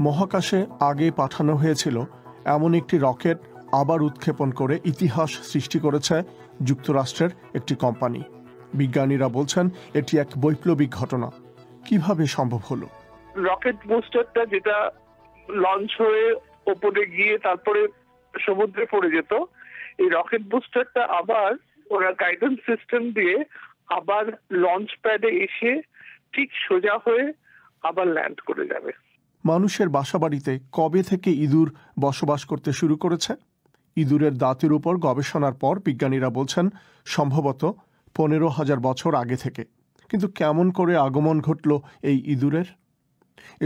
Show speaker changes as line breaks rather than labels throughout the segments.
মহাকাশে আগে পাঠানো হয়েছিল এমন একটি রকেট আবার উৎক্ষেপণ করে ইতিহাস সৃষ্টি করেছে যুক্তরাষ্ট্রের একটি কোম্পানি। বিজ্ঞানীরা বলছেন এটি এক বৈপ্লবিক ঘটনা। কিভাবে সম্ভব হলো?
রকেট বুস্টারটা যেটা লঞ্চ হয়ে ওপরে গিয়ে তারপরে সমুদ্রে পড়ে যেত, এই রকেট বুস্টারটা আবার ওরা গাইডেন্স সিস্টেম দিয়ে আবার লঞ্চ প্যাডে এসে ঠিক সোজা হয়ে আবার ল্যান্ড করে যাবে।
মানুষের বাসাবাড়িতে কবে থেকে ইঁদুর বসবাস করতে শুরু করেছে? ইঁদুরের দাঁতের উপর গবেষণার পর বিজ্ঞানীরা বলছেন সম্ভবত 15,000 বছর আগে থেকে। কিন্তু কেমন করে আগমন ঘটল এই ইঁদুরের?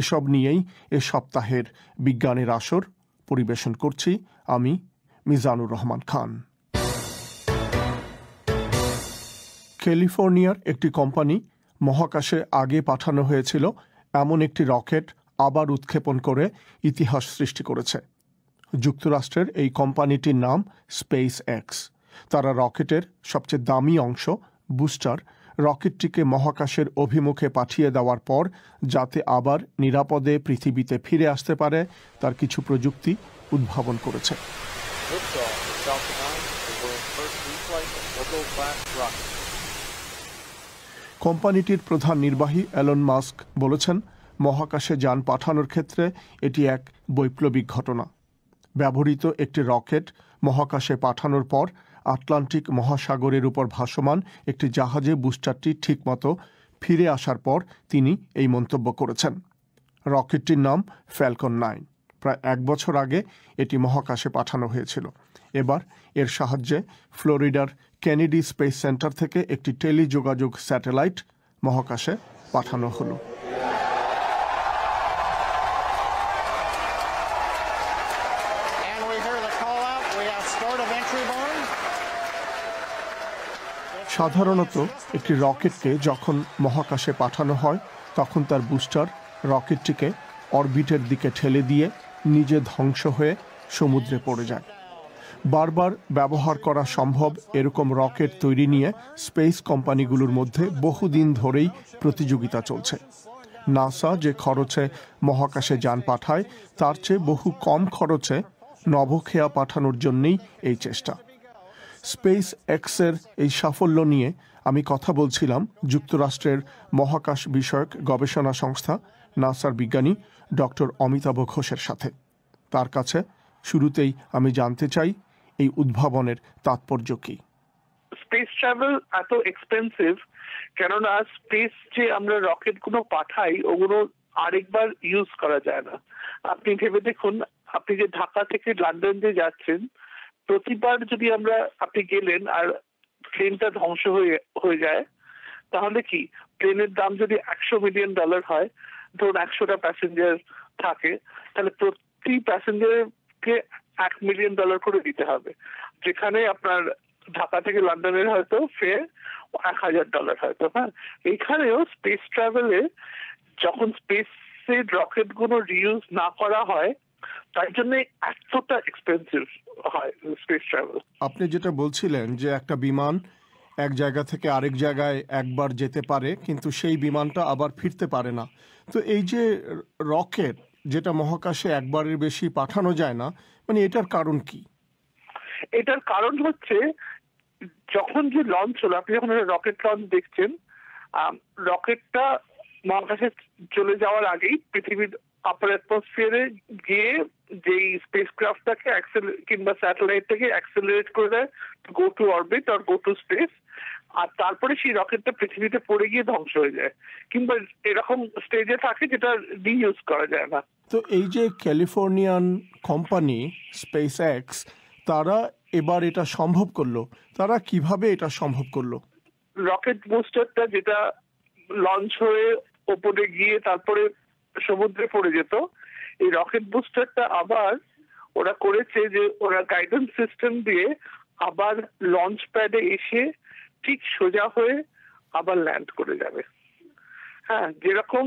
এসব নিয়েই এ সপ্তাহের বিজ্ঞানের আসর পরিবেশন করছি আমি, মিজানুর রহমান খান। ক্যালিফোর্নিয়ার একটি কোম্পানি মহাকাশে আগে পাঠানো হয়েছিল এমন একটি রকেট আবার উৎক্ষেপণ করে ইতিহাস সৃষ্টি করেছে। যুক্তরাষ্ট্রের এই কোম্পানিটির নাম স্পেস এক্স। তারা রকেটের সবচেয়ে দামি অংশ বুস্টার রকেটটিকে মহাকাশের অভিমুখে পাঠিয়ে দেওয়ার পর যাতে আবার নিরাপদে পৃথিবীতে ফিরে আসতে পারে তার কিছু প্রযুক্তি উদ্ভাবন করেছে। কোম্পানিটির প্রধান নির্বাহী এলন মাস্ক বলেছেন, মহাকাশে যান পাঠানোর ক্ষেত্রে এটি এক বৈপ্লবিক ঘটনা। ব্যবহৃত একটি রকেট মহাকাশে পাঠানোর পর আটলান্টিক মহাসাগরের উপর ভাসমান একটি জাহাজে বুস্টারটি ঠিকমতো ফিরে আসার পর তিনি এই মন্তব্য করেছেন। রকেটটির নাম ফ্যালকন 9। প্রায় 1 বছর আগে এটি মহাকাশে পাঠানো হয়েছিল। এবার এর সাহায্যে ফ্লোরিডার কেনেডি স্পেস সেন্টার থেকে একটি টেলিযোগাযোগ স্যাটেলাইট মহাকাশে পাঠানো হলো। সাধারণত একটি রকেটকে যখন মহাকাশে পাঠানো হয় তখন তার বুস্টার রকেটটিকে অরবিটের দিকে ঠেলে দিয়ে নিজে ধ্বংস হয়ে সমুদ্রে পড়ে যায়। বারবার ব্যবহার করা সম্ভব এরকম রকেট তৈরি নিয়ে স্পেস কোম্পানিগুলোর মধ্যে বহুদিন ধরেই প্রতিযোগিতা চলছে। নাসা যে খরচে মহাকাশে যান পাঠায় তার চেয়ে বহু কম খরচে নভোখেয়া পাঠানোর জন্যই এই চেষ্টা। স্পেস এক্সের এই সাফল্য নিয়ে আমি কথা বলছিলাম যুক্তরাষ্ট্রের মহাকাশ বিষয়ক গবেষণা সংস্থা নাসার বিজ্ঞানী ডক্টর অমিতাভ ঘোষের সাথে। তার কাছে শুরুতেই আমি জানতে চাই এই উদ্ভাবনের তাৎপর্য কি।
স্পেস ট্রাভেল এত এক্সপেন্সিভ কেননা স্পেস যে আমরা রকেটগুলো পাঠাই ওগুলো আরেকবার ইউজ করা যায় না। আপনি ভেবে দেখুন, আপনি যে ঢাকা থেকে লন্ডন যে যাচ্ছেন, প্রতিবার যদি আপনি গেলেন আর প্লেনটা ধ্বংস হয়ে যায়, তাহলে কি প্লেনের দাম যদি $100 মিলিয়ন হয়, ধরুন 100টা প্যাসেঞ্জার থাকে, তাহলে প্রতি প্যাসেঞ্জারকে $1 মিলিয়ন করে দিতে হবে। যেখানে আপনার ঢাকা থেকে লন্ডনের হয়তো ফেয়ার $1,000 হয়তো। হ্যাঁ, এখানেও স্পেস ট্রাভেলে যখন স্পেসের রকেট গুলো রিউজ না করা হয় তার জন্য এতটা এক্সপেন্সিভ হয় স্পেস ট্রাভেল।
আপনি যেটা বলছিলেন যে একটা বিমান এক জায়গা থেকে আরেক জায়গায় একবার যেতে পারে কিন্তু সেই বিমানটা আবার ফিরতে পারে না, তো এই যে রকেট যেটা মহাকাশে একবারের বেশি পাঠানো যায় না, মানে এটার কারণ কি?
এটার কারণ হচ্ছে যখন যে লঞ্চ হলো, আপনি যখন রকেট লঞ্চ দেখছেন, রকেটটা মহাকাশে চলে যাওয়ার আগেই পৃথিবীর আপার অ্যাটমসফিয়ারে গিয়ে যেই স্পেসক্রাফটটাকে কিংবা স্যাটেলাইটটাকে অ্যাক্সেলারেট করে দেয় go to orbit or go to space, আর তারপরে সেই রকেটটা পৃথিবীতে পড়ে গিয়ে ধ্বংস হয়ে যায় কিংবা এরকম স্টেজে থাকে যেটা রিইউজ করা যায় না।
তো এই যে ক্যালিফোর্নিয়ান কোম্পানি স্পেস এক্স, তারা এবার এটা সম্ভব করলো, তারা কিভাবে এটা সম্ভব করলো?
রকেট বুস্টারটা যেটা লঞ্চ হয়ে ওপরে গিয়ে তারপরে সমুদ্রে পড়ে যেত, এই রকেট বুস্টারটা আবার ওরা করেছে যে ওরা গাইডেন্স সিস্টেম দিয়ে আবার লঞ্চ প্যাডে এসে ঠিক সোজা হয়ে আবার ল্যান্ড করে যাবে। হ্যাঁ, যেরকম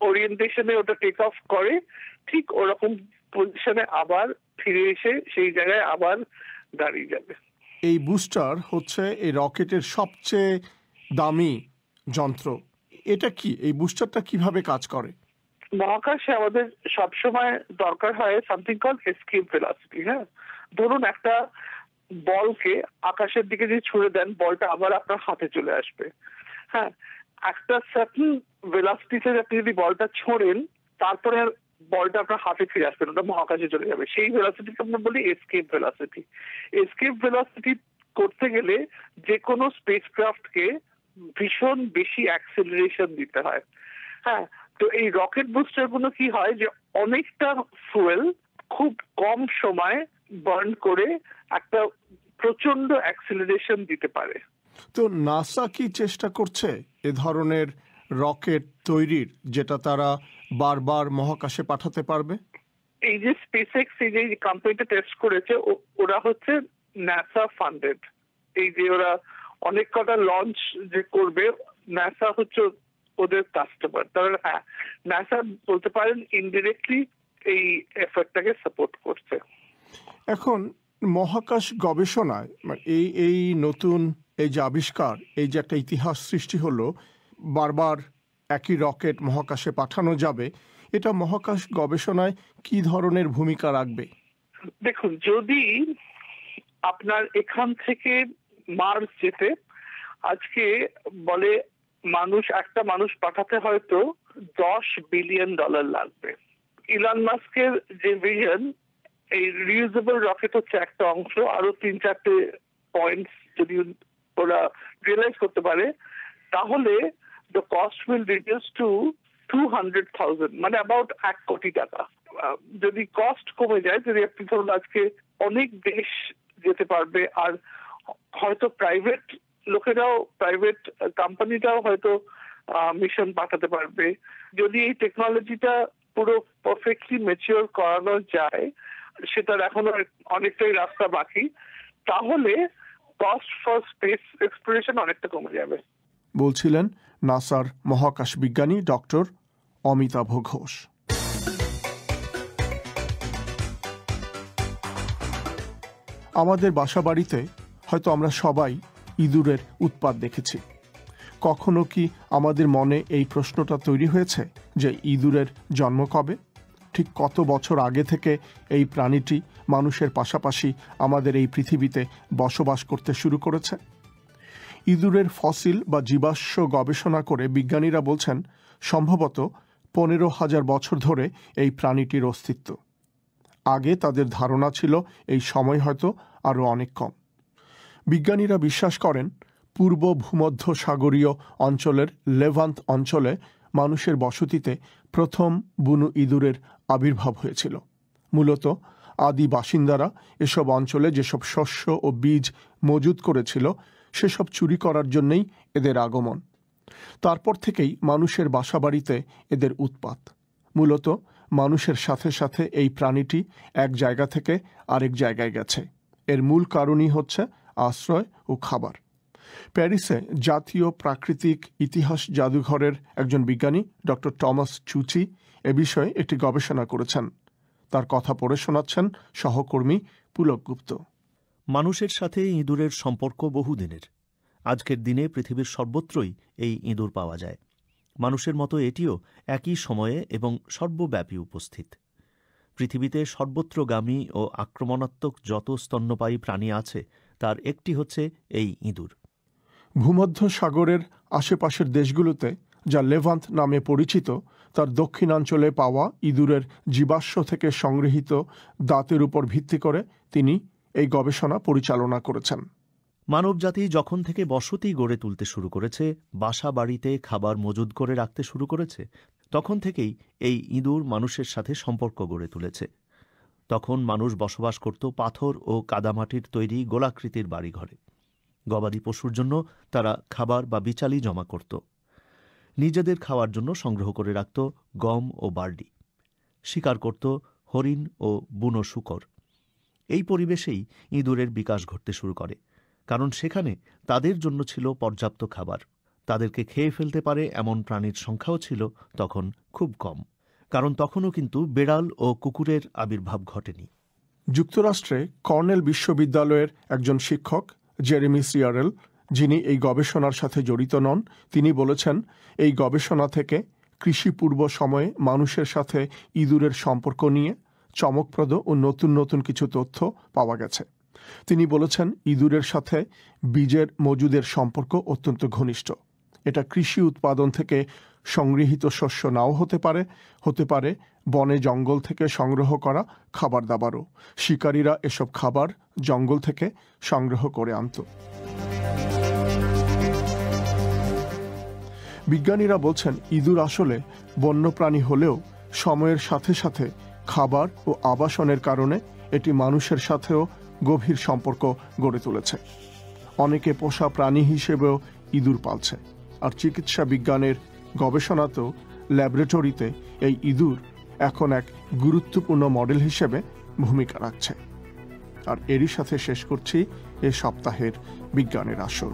ওরিয়েন্টেশনে ওটা টেক অফ করে ঠিক ওরকম পজিশনে আবার ফিরে এসে সেই জায়গায় আবার দাঁড়িয়ে যাবে।
এই বুস্টার হচ্ছে এই রকেটের সবচেয়ে দামি যন্ত্র। এটা কি, এই বুস্টারটা কিভাবে কাজ করে?
মহাকাশে আমাদের সবসময় দরকার হয় সামথিং কল এসকেপ ভেলোসিটি। হ্যাঁ, ধরুন একটা বলকে আকাশের দিকে যদি ছুড়ে দেন, বলটা আবার আপনার হাতে চলে আসবে। হ্যাঁ, একটা সার্টেন ভেলোসিটিতে আপনি যদি বলটা ছোড়েন, তারপরে বলটা আপনার হাতে ফিরে আসবে, ওটা মহাকাশে চলে যাবে। সেই ভেলোসিটিকে আমরা বলি এসকেপ ভেলোসিটি। এসকেপ ভেলোসিটি করতে গেলে যে কোনো স্পেসক্রাফটকে ভীষণ বেশি অ্যাক্সেলারেশন দিতে হয়। হ্যাঁ, তো এই রকেট বুস্টার গুলো কি হয় যে অনেকটা ফুয়েল খুব কম সময় বার্ন করে একটা প্রচন্ড অ্যাক্সেলারেশন দিতে পারে।
তো নাসা কি চেষ্টা করছে এ ধরনের রকেট তৈরির, যেটা তারা বারবার মহাকাশে পাঠাতে পারবে?
এই যে স্পেসএক্স, এই যে কোম্পানিটা টেস্ট করেছে, ওরা হচ্ছে নাসা ফান্ডেড। এই যে ওরা অনেক কটা লঞ্চ যে করবে, নাসা হচ্ছে ওদের কাস্টমার। তাহলে হ্যাঁ, নাসা বলতে পারেন ইনডিরেক্টলি এই এফর্টটাকে সাপোর্ট করছে।
এখন মহাকাশ গবেষণায় এই এই নতুন এই যে আবিষ্কার, এই যে একটা ইতিহাস সৃষ্টি হলো, বারবার একই রকেট মহাকাশে পাঠানো যাবে, এটা মহাকাশ গবেষণায় কি ধরনের ভূমিকা রাখবে?
দেখুন, যদি আপনার এখান থেকে মার্স যেতে আজকে বলে একটা মানুষ পাঠাতে হয়তো $10 বিলিয়ন লাগবে। ইলন মাস্কের যে ভিশন, এই রিউজেবল রকেট হচ্ছে একটা অংশ, আরো 3-4টে পয়েন্টস যদি ওরা রিয়েলাইজ করতে পারে, তাহলে the cost will reduce to 200,000, মানে অ্যাবাউট $1 কোটি। যদি কস্ট কমে যায়, যদি আপনি ধরুন আজকে অনেক দেশ যেতে পারবে, আর হয়তো প্রাইভেট লোকেরাও, প্রাইভেট কোম্পানিটাও হয়তো মিশন পাঠাতে পারবে। যদি এই টেকনোলজিটা পুরো পারফেক্টলি ম্যাচিওর করানো যায়, সেটার এখনো অনেকটাই রাস্তা বাকি, তাহলে কস্ট ফর স্পেস এক্সপ্লোরেশন অনেকটা কমে যাবে।
বলছিলেন নাসার মহাকাশ বিজ্ঞানী ডক্টর অমিতাভ ঘোষ। আমাদের বাসাবাড়িতে হয়তো আমরা সবাই ইঁদুরের উৎপাত দেখেছি। কখনো কি আমাদের মনে এই প্রশ্নটা তৈরি হয়েছে যে ইঁদুরের জন্ম কবে? ঠিক কত বছর আগে থেকে এই প্রাণীটি মানুষের পাশাপাশি আমাদের এই পৃথিবীতে বসবাস করতে শুরু করেছে? ইঁদুরের ফসিল বা জীবাশ্ম গবেষণা করে বিজ্ঞানীরা বলছেন সম্ভবত 15,000 বছর ধরে এই প্রাণীটির অস্তিত্ব। আগে তাদের ধারণা ছিল এই সময় হয়তো আরও অনেক কম। বিজ্ঞানীরা বিশ্বাস করেন পূর্ব ভূমধ্য সাগরীয় অঞ্চলের লেভান্ট অঞ্চলে মানুষের বসতিতে প্রথম বুনো ইঁদুরের আবির্ভাব হয়েছিল। মূলত আদি বাসিন্দারা এসব অঞ্চলে যেসব শস্য ও বীজ মজুত করেছিল, সেসব চুরি করার জন্যই এদের আগমন। তারপর থেকেই মানুষের বাসাবাড়িতে এদের উৎপাত। মূলত মানুষের সাথে সাথে এই প্রাণীটি এক জায়গা থেকে আরেক জায়গায় গেছে। এর মূল কারণই হচ্ছে আশ্রয় ও খাবার। প্যারিসে জাতীয় প্রাকৃতিক ইতিহাস জাদুঘরের একজন বিজ্ঞানী ডক্টর টমাস চুচি এ বিষয়ে একটি গবেষণা করেছেন। তার কথা পড়ে শোনাচ্ছেন সহকর্মী পুলক গুপ্ত।
মানুষের সাথে ইঁদুরের সম্পর্ক বহুদিনের। আজকের দিনে পৃথিবীর সর্বত্রই এই ইঁদুর পাওয়া যায়। মানুষের মতো এটিও একই সময়ে এবং সর্বব্যাপী উপস্থিত। পৃথিবীতে সর্বত্রগামী ও আক্রমণাত্মক যত স্তন্যপায়ী প্রাণী আছে, তার একটি হচ্ছে এই ইঁদুর।
ভূমধ্য সাগরের আশেপাশের দেশগুলোতে, যা লেভান্ট নামে পরিচিত, তার দক্ষিণাঞ্চলে পাওয়া ইঁদুরের জীবাশ্ম থেকে সংগৃহীত দাঁতের উপর ভিত্তি করে তিনি এই গবেষণা পরিচালনা করেছেন।
মানবজাতি যখন থেকে বসতি গড়ে তুলতে শুরু করেছে, বাসা বাড়িতে খাবার মজুদ করে রাখতে শুরু করেছে, তখন থেকেই এই ইঁদুর মানুষের সাথে সম্পর্ক গড়ে তুলেছে। তখন মানুষ বসবাস করত পাথর ও কাদামাটির তৈরি গোলাকৃতির বাড়িঘরে। গবাদি পশুর জন্য তারা খাবার বা বিচালি জমা করত। নিজেদের খাওয়ার জন্য সংগ্রহ করে রাখত গম ও বার্লি। শিকার করত হরিণ ও বুনো শূকর। এই পরিবেশেই ইঁদুরের বিকাশ ঘটতে শুরু করে, কারণ সেখানে তাদের জন্য ছিল পর্যাপ্ত খাবার। তাদেরকে খেয়ে ফেলতে পারে এমন প্রাণীর সংখ্যাও ছিল তখন খুব কম, কারণ তখনও কিন্তু বেড়াল ও কুকুরের আবির্ভাব ঘটেনি।
যুক্তরাষ্ট্রে কর্নেল বিশ্ববিদ্যালয়ের একজন শিক্ষক জেরেমি সিয়ারেল যিনি এই গবেষণার সাথে জড়িত নন, তিনি বলেছেন এই গবেষণা থেকে কৃষি পূর্ব সময়ে মানুষের সাথে ইঁদুরের সম্পর্ক নিয়ে চমকপ্রদ ও নতুন নতুন কিছু তথ্য পাওয়া গেছে। তিনি বলেছেন ইঁদুরের সাথে বীজের মজুদের সম্পর্ক অত্যন্ত ঘনিষ্ঠ। এটা কৃষি উৎপাদন থেকে সংগৃহীত শস্য নাও হতে পারে বনে জঙ্গল থেকে সংগ্রহ করা খাবার দাবারও। শিকারীরা এসব খাবার জঙ্গল থেকে সংগ্রহ করে আনত। বিজ্ঞানীরা বলছেন ইঁদুর আসলে বন্যপ্রাণী হলেও সময়ের সাথে সাথে খাবার ও আবাসনের কারণে এটি মানুষের সাথেও গভীর সম্পর্ক গড়ে তুলেছে। অনেকে পোষা প্রাণী হিসেবেও ইঁদুর পালছে। আর চিকিৎসা বিজ্ঞানের গবেষণাতেও ল্যাবরেটরিতে এই ইঁদুর এখন এক গুরুত্বপূর্ণ মডেল হিসেবে ভূমিকা রাখছে। আর এরই সাথে শেষ করছি এ সপ্তাহের বিজ্ঞানের আসর।